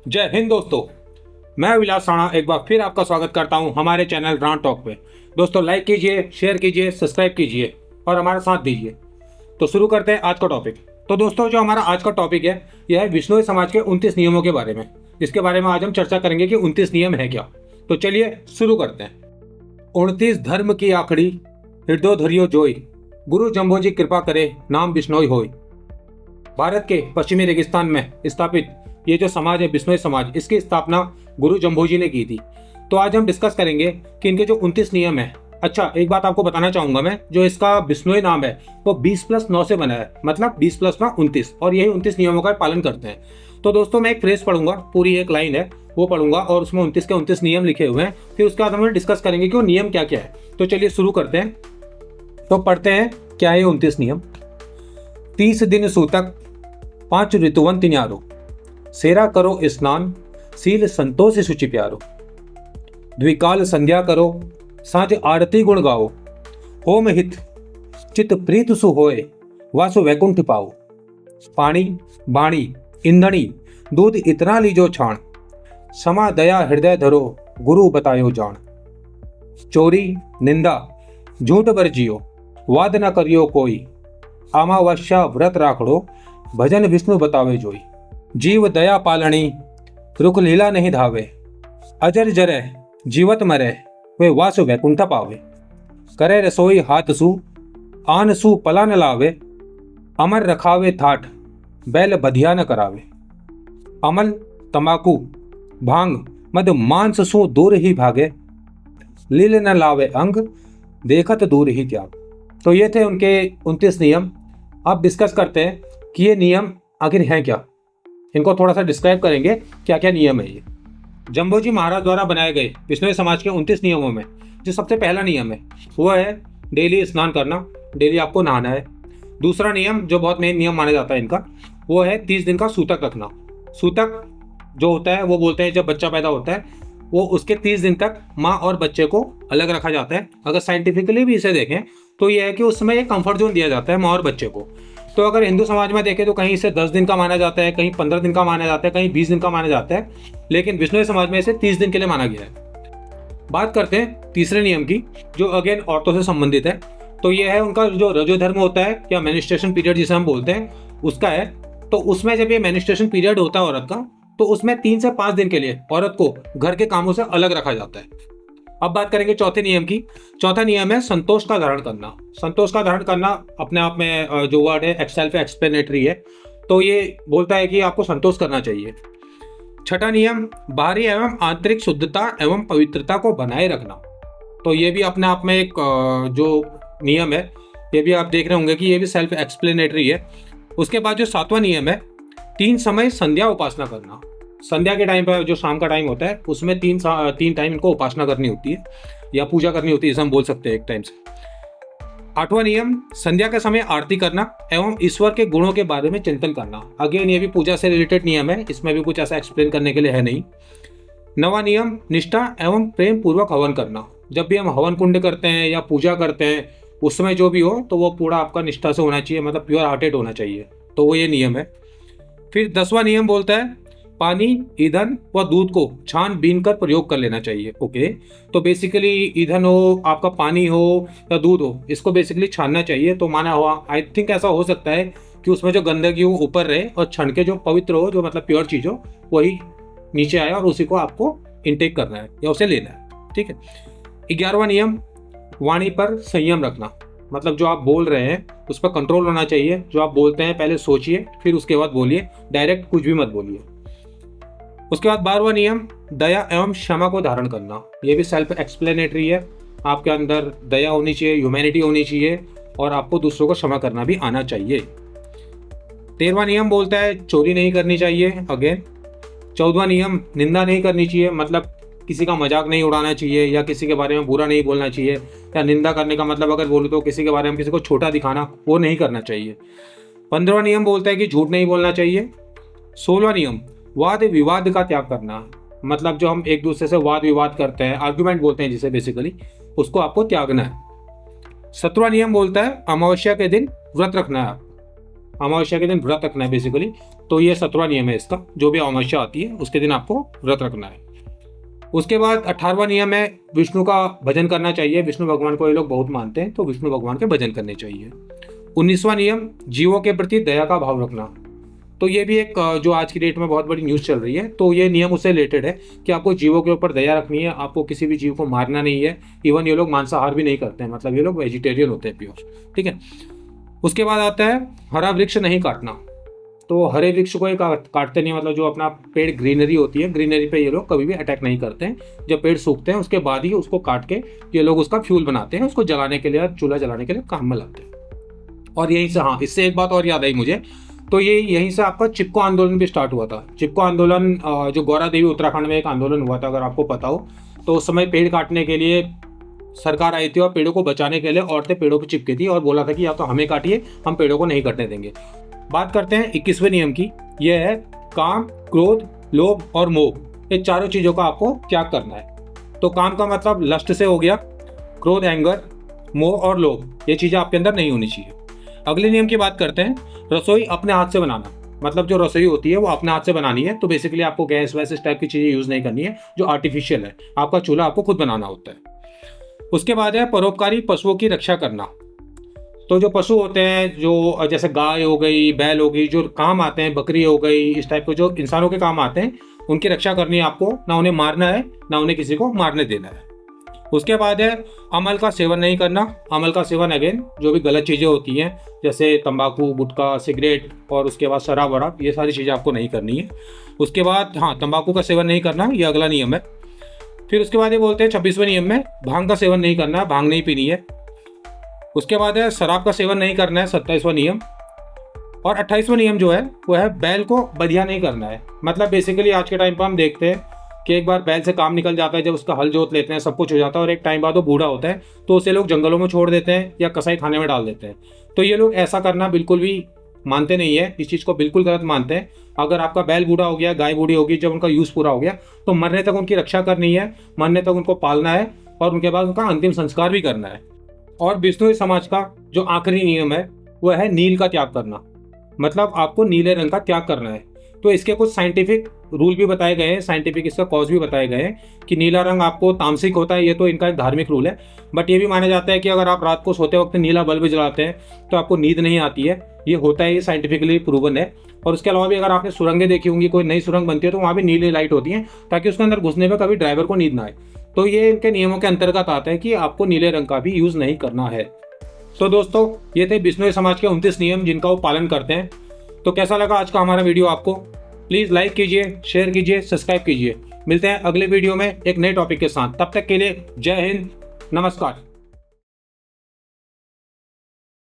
जय हिंद दोस्तों। मैं विलास राणा एक बार फिर आपका स्वागत करता हूं हमारे चैनल राण टॉक पे। दोस्तों लाइक कीजिए, शेयर कीजिए, सब्सक्राइब कीजिए और हमारा साथ दीजिए। तो शुरू करते हैं आज का टॉपिक। तो दोस्तों जो हमारा आज का टॉपिक है यह है बिश्नोई समाज के 29 नियमों के बारे में, जिसके बारे में आज हम चर्चा करेंगे कि 29 नियम है क्या। तो चलिए शुरू करते हैं। 29 धर्म की आखड़ी हृदय धरियो जोई, गुरु जम्भो जी कृपा करे नाम बिश्नोई होई। भारत के पश्चिमी रेगिस्तान में स्थापित ये जो समाज है बिश्नोई समाज, इसकी स्थापना गुरु जम्भोजी ने की थी। तो आज हम डिस्कस करेंगे कि इनके जो 29 नियम है। अच्छा, एक बात आपको बताना चाहूंगा मैं, जो इसका बिश्नोई नाम है वो 20+9 से बना है, मतलब 20+9 29, और यही 29 नियमों का पालन करते हैं। तो दोस्तों मैं एक फ्रेज पढ़ूंगा, पूरी एक लाइन है वो पढ़ूंगा और उसमें 29 के 29 नियम लिखे हुए हैं। फिर उसके बाद हम डिस्कस करेंगे कि वो नियम क्या क्या है। तो चलिए शुरू करते हैं। तो पढ़ते हैं क्या है 29 नियम। 30 दिन सूतक 5 ऋतुवन तिन्यारो, सेरा करो स्नान सील संतोष शुचि प्यारो। द्विकाल संध्या करो साँझ आरती गुण गाओ, होम हित चित प्रीत सु होए वासु वैकुंठ पाओ। पानी बाणी ईंधणी दूध इतना लीजो छाण, समा दया हृदय धरो गुरु बतायो जान। चोरी निंदा झूठ बर जियो, वाद न करियो कोई, अमावस्या व्रत राखड़ो भजन विष्णु बतावे जोई। जीव दया पालनी रुक लीला नहीं धावे, अजर जरे जीवत मरे वे वासु वैकुंठ पावे। करे रसोई हाथ सु आन सु पला न लावे, अमर रखावे थाट बैल बधिया न करावे। अमल तमाकू भांग मद मांस सु दूर ही भागे, लील न लावे अंग देखत दूर ही त्याग। तो ये थे उनके 29 नियम। अब डिस्कस करते हैं कि ये नियम आखिर हैं क्या। इनको थोड़ा सा डिस्क्राइब करेंगे क्या क्या नियम है ये। जम्भोजी महाराज द्वारा बनाए गए बिश्नोई समाज के 29 नियमों में जो सबसे पहला नियम है वो है डेली स्नान करना, डेली आपको नहाना है। दूसरा नियम जो बहुत मेन नियम माना जाता है इनका, वो है 30 दिन का सूतक रखना। सूतक जो होता है वो बोलते हैं जब बच्चा पैदा होता है वो उसके 30 दिन तक माँ और बच्चे को अलग रखा जाता है। अगर साइंटिफिकली भी इसे देखें तो ये है कि उसमें एक कंफर्ट जोन दिया जाता है माँ और बच्चे को। तो अगर हिंदू समाज में देखें तो कहीं इसे 10 दिन का माना जाता है, कहीं 15 दिन का माना जाता है, कहीं 20 दिन का माना जाता है, लेकिन बिश्नोई समाज में इसे 30 दिन के लिए माना गया है। बात करते हैं तीसरे नियम की, जो अगेन औरतों से संबंधित है। तो ये है उनका जो रजो धर्म होता है या मेनिस्ट्रेशन पीरियड जिसे हम बोलते हैं उसका है। तो उसमें जब ये मेनिस्ट्रेशन पीरियड होता है औरत का, तो उसमें 3 से 5 दिन के लिए औरत को घर के कामों से अलग रखा जाता है। अब बात करेंगे चौथे नियम की। चौथा नियम है संतोष का धारण करना। संतोष का धारण करना अपने आप में जो वर्ड है सेल्फ एक्सप्लेनेटरी है। तो ये बोलता है कि आपको संतोष करना चाहिए। छठा नियम बाहरी एवं आंतरिक शुद्धता एवं पवित्रता को बनाए रखना। तो ये भी अपने आप में एक जो नियम है, ये भी आप देख रहे होंगे कि ये भी सेल्फ एक्सप्लेनेटरी है। उसके बाद जो 7वां नियम है 3 समय संध्या उपासना करना। संध्या के टाइम पर जो शाम का टाइम होता है उसमें 3 टाइम इनको उपासना करनी होती है या पूजा करनी होती है, इसे हम बोल सकते हैं एक टाइम से। 8वां नियम संध्या के समय आरती करना एवं ईश्वर के गुणों के बारे में चिंतन करना। अगेन ये भी पूजा से रिलेटेड नियम है, इसमें भी कुछ ऐसा एक्सप्लेन करने के लिए है नहीं। 9वां नियम निष्ठा एवं प्रेम पूर्वक हवन करना। जब भी हम हवन कुंड करते हैं या पूजा करते हैं उसमें जो भी हो तो वो पूरा आपका निष्ठा से होना चाहिए, मतलब प्योर हार्टेड होना चाहिए। तो वो ये नियम है। फिर 10वां नियम बोलता है पानी ईंधन व दूध को छान बीन कर प्रयोग कर लेना चाहिए। ओके, तो बेसिकली ईंधन हो, आपका पानी हो या दूध हो, इसको बेसिकली छानना चाहिए। तो माना हुआ आई थिंक ऐसा हो सकता है कि उसमें जो गंदगी हो ऊपर रहे और छन के जो पवित्र हो, जो मतलब प्योर चीज हो, वही नीचे आए और उसी को आपको इनटेक करना है या उसे लेना है। ठीक है। 11वां नियम वाणी पर संयम रखना। मतलब जो आप बोल रहे हैं उस पर कंट्रोल होना चाहिए। जो आप बोलते हैं पहले सोचिए फिर उसके बाद बोलिए, डायरेक्ट कुछ भी मत बोलिए। उसके बाद 12वां नियम दया एवं क्षमा को धारण करना। ये भी सेल्फ एक्सप्लेनेटरी है। आपके अंदर दया होनी चाहिए, ह्यूमैनिटी होनी चाहिए और आपको दूसरों को क्षमा करना भी आना चाहिए। 13वां नियम बोलता है चोरी नहीं करनी चाहिए। अगेन 14वां नियम निंदा नहीं करनी चाहिए, मतलब किसी का मजाक नहीं उड़ाना चाहिए या किसी के बारे में बुरा नहीं बोलना चाहिए। या निंदा करने का मतलब अगर बोलूँ तो किसी के बारे में किसी को छोटा दिखाना, वो नहीं करना चाहिए। 15वां नियम बोलता है कि झूठ नहीं बोलना चाहिए। 16वां नियम वाद विवाद का त्याग करना। मतलब जो हम एक दूसरे से वाद विवाद करते हैं, आर्ग्यूमेंट बोलते हैं जिसे बेसिकली, उसको आपको त्यागना है। 17वां नियम बोलता है अमावस्या के दिन व्रत रखना है। अमावस्या के दिन व्रत रखना है बेसिकली। तो ये 17वां नियम है इसका, जो भी अमावस्या आती है उसके दिन आपको व्रत रखना है। उसके बाद 18वां नियम है विष्णु का भजन करना चाहिए। विष्णु भगवान को ये लोग बहुत मानते हैं, तो विष्णु भगवान के भजन करने चाहिए। 19वां नियम जीवों के प्रति दया का भाव रखना। तो ये भी एक जो आज की डेट में बहुत बड़ी न्यूज़ चल रही है, तो ये नियम उससे रिलेटेड है कि आपको जीवों के ऊपर दया रखनी है, आपको किसी भी जीव को मारना नहीं है। इवन ये लोग मांसाहार भी नहीं करते हैं, मतलब ये लोग वेजिटेरियन होते हैं प्योर, ठीक है। उसके बाद आता है हरा वृक्ष नहीं काटना। तो हरे वृक्ष को काटते नहीं, मतलब जो अपना पेड़ ग्रीनरी होती है, ग्रीनरी पे ये लोग कभी भी अटैक नहीं करते हैं। जब पेड़ सूखते हैं उसके बाद ही उसको काट के ये लोग उसका फ्यूल बनाते हैं, उसको जलाने के लिए, चूल्हा जलाने के लिए काम में लाते हैं। और यहीं से, हाँ, इससे एक बात और याद आई मुझे, तो ये यहीं से आपका चिपको आंदोलन भी स्टार्ट हुआ था। चिपको आंदोलन जो गौरा देवी उत्तराखंड में एक आंदोलन हुआ था, अगर आपको पता हो, तो उस समय पेड़ काटने के लिए सरकार आई थी और पेड़ों को बचाने के लिए औरतें पेड़ों पर चिपकी थी और बोला था कि या तो हमें काटिए, हम पेड़ों को नहीं कटने देंगे। बात करते हैं 21वें नियम की। यह है काम, क्रोध, लोभ और मोह, ये चारों चीज़ों का आपको त्याग करना है। तो काम का मतलब लस्ट से हो गया, क्रोध, एंगर, मोह और लोभ, ये चीज़ें आपके अंदर नहीं होनी चाहिए। अगले नियम की बात करते हैं, रसोई अपने हाथ से बनाना। मतलब जो रसोई होती है वो अपने हाथ से बनानी है। तो बेसिकली आपको गैस वैस इस टाइप की चीज़ें यूज़ नहीं करनी है जो आर्टिफिशियल है। आपका चूल्हा आपको खुद बनाना होता है। उसके बाद है परोपकारी पशुओं की रक्षा करना। तो जो पशु होते हैं, जो जैसे गाय हो गई, बैल हो गई, जो काम आते हैं, बकरी हो गई, इस टाइप के जो इंसानों के काम आते हैं, उनकी रक्षा करनी है आपको। ना उन्हें मारना है, ना उन्हें किसी को मारने देना है। उसके बाद है अमल का सेवन नहीं करना। अमल का सेवन अगेन जो भी गलत चीज़ें होती हैं, जैसे तंबाकू, गुटखा, सिगरेट और उसके बाद शराब वराब, ये सारी चीज़ें आपको नहीं करनी है। उसके बाद हाँ, तंबाकू का सेवन नहीं करना, ये अगला नियम है। फिर उसके बाद ये बोलते हैं 26वें नियम में भांग का सेवन नहीं करना है, भांग नहीं पीनी है। उसके बाद है शराब का सेवन नहीं करना है, 27वां नियम। और 28वां नियम जो है वो है बैल को बधिया नहीं करना है। मतलब बेसिकली आज के टाइम पर हम देखते हैं कि एक बार बैल से काम निकल जाता है, जब उसका हल जोत लेते हैं, सब कुछ हो जाता है और एक टाइम बाद वो बूढ़ा होता है, तो उसे लोग जंगलों में छोड़ देते हैं या कसाई खाने में डाल देते हैं। तो ये लोग ऐसा करना बिल्कुल भी मानते नहीं है, इस चीज़ को बिल्कुल गलत मानते हैं। अगर आपका बैल बूढ़ा हो गया, गाय बूढ़ी होगी, जब उनका यूज़ पूरा हो गया, तो मरने तक उनकी रक्षा करनी है, मरने तक उनको पालना है और उनके बाद उनका अंतिम संस्कार भी करना है। और बिश्नोई समाज का जो आखिरी नियम है वह है नील का त्याग करना। मतलब आपको नीले रंग का त्याग करना है। तो इसके कुछ साइंटिफिक रूल भी बताए गए हैं, साइंटिफिक इसका कॉज भी बताए गए हैं कि नीला रंग आपको तामसिक होता है। ये तो इनका एक धार्मिक रूल है, बट ये भी माना जाता है कि अगर आप रात को सोते वक्त नीला बल्ब जलाते हैं तो आपको नींद नहीं आती है। ये होता है, ये साइंटिफिकली प्रूवन है। और उसके अलावा भी अगर आपने सुरंगें देखी होंगी, कोई नई सुरंग बनती है तो वहाँ भी नीली लाइट होती है ताकि उसके अंदर घुसने में कभी ड्राइवर को नींद ना आए। तो ये इनके नियमों के अंतर्गत आता है कि आपको नीले रंग का भी यूज़ नहीं करना है। तो दोस्तों, ये थे बिश्नोई समाज के 29 नियम जिनका वो पालन करते हैं। तो कैसा लगा आज का हमारा वीडियो आपको? प्लीज़ लाइक कीजिए, शेयर कीजिए, सब्सक्राइब कीजिए। मिलते हैं अगले वीडियो में एक नए टॉपिक के साथ। तब तक के लिए जय हिंद, नमस्कार।